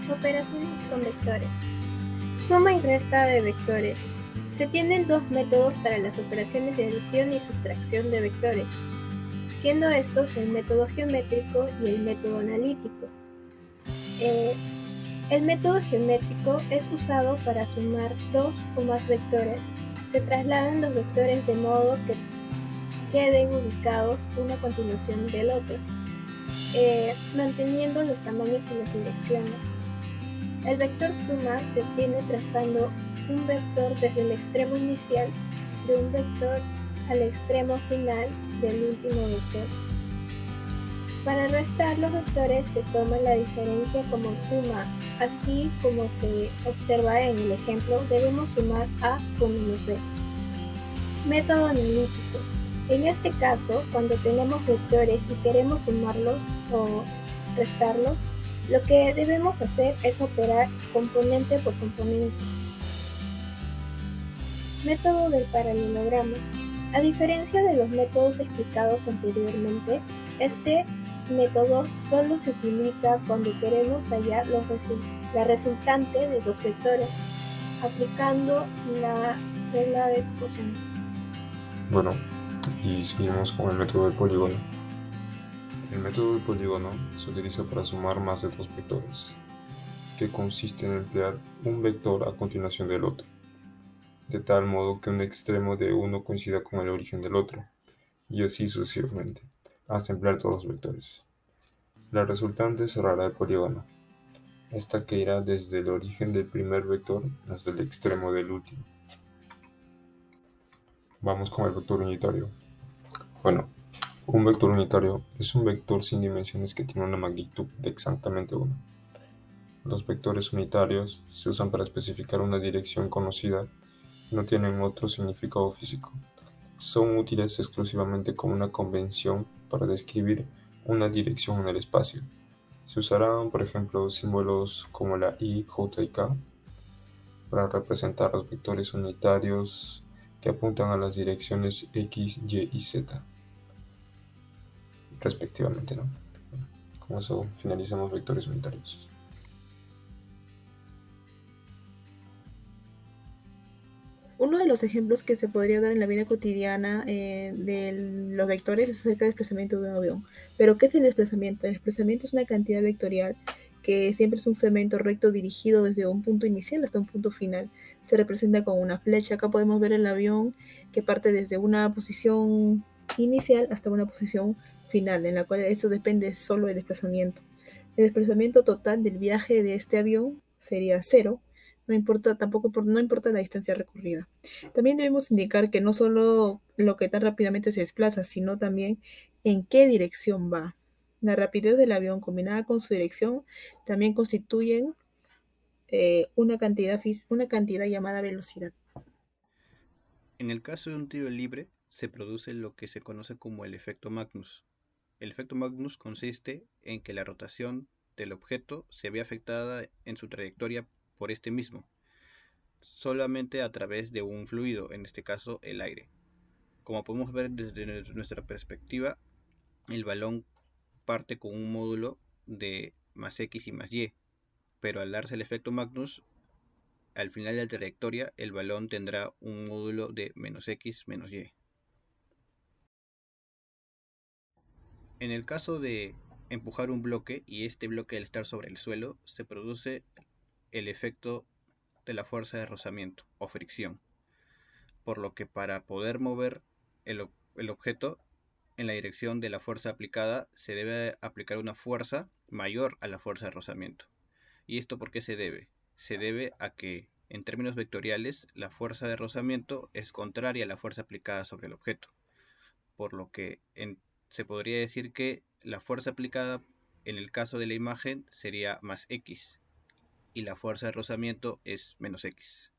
Operaciones con vectores. Suma y resta de vectores. Se tienen dos métodos para las operaciones de adición y sustracción de vectores, siendo estos el método geométrico y el método analítico. El método geométrico es usado para sumar dos o más vectores. Se trasladan los vectores de modo que queden ubicados uno a continuación del otro, manteniendo los tamaños y las direcciones. El vector suma se obtiene trazando un vector desde el extremo inicial de un vector al extremo final del último vector. Para restar los vectores se toma la diferencia como suma, así como se observa en el ejemplo, debemos sumar A con -B. Método analítico. En este caso, cuando tenemos vectores y queremos sumarlos o restarlos, lo que debemos hacer es operar componente por componente. Método del paralelogramo. A diferencia de los métodos explicados anteriormente, este método solo se utiliza cuando queremos hallar la resultante de dos vectores, aplicando la regla de Poisson. Bueno, y seguimos con el método del polígono. El método del polígono se utiliza para sumar más de dos vectores, que consiste en emplear un vector a continuación del otro, de tal modo que un extremo de uno coincida con el origen del otro, y así sucesivamente, hasta emplear todos los vectores. La resultante cerrará el polígono, esta que irá desde el origen del primer vector hasta el extremo del último. Vamos con el vector unitario. Bueno, un vector unitario es un vector sin dimensiones que tiene una magnitud de exactamente 1. Los vectores unitarios se usan para especificar una dirección conocida y no tienen otro significado físico. Son útiles exclusivamente como una convención para describir una dirección en el espacio. Se usarán, por ejemplo, símbolos como la I, J y K para representar los vectores unitarios que apuntan a las direcciones X, Y y Z, respectivamente, ¿no? Con eso finalizamos vectores unitarios. Uno de los ejemplos que se podría dar en la vida cotidiana de los vectores es acerca del desplazamiento de un avión. Pero, ¿qué es el desplazamiento? El desplazamiento es una cantidad vectorial que siempre es un segmento recto dirigido desde un punto inicial hasta un punto final. Se representa con una flecha. Acá podemos ver el avión que parte desde una posición inicial hasta una posición final, en la cual eso depende solo del desplazamiento. El desplazamiento total del viaje de este avión sería 0. No importa no importa la distancia recorrida. También debemos indicar que no solo lo que tan rápidamente se desplaza, sino también en qué dirección va. La rapidez del avión combinada con su dirección también constituyen una cantidad llamada velocidad. En el caso de un tiro libre, se produce lo que se conoce como el efecto Magnus. El efecto Magnus consiste en que la rotación del objeto se ve afectada en su trayectoria por este mismo, solamente a través de un fluido, en este caso el aire. Como podemos ver desde nuestra perspectiva, el balón parte con un módulo de más x y más y, pero al darse el efecto Magnus, al final de la trayectoria el balón tendrá un módulo de menos x menos y. En el caso de empujar un bloque y este bloque al estar sobre el suelo, se produce el efecto de la fuerza de rozamiento o fricción, por lo que para poder mover el objeto en la dirección de la fuerza aplicada se debe aplicar una fuerza mayor a la fuerza de rozamiento. ¿Y esto por qué se debe? Se debe a que en términos vectoriales la fuerza de rozamiento es contraria a la fuerza aplicada sobre el objeto, por lo que se podría decir que la fuerza aplicada en el caso de la imagen sería más x y la fuerza de rozamiento es menos x.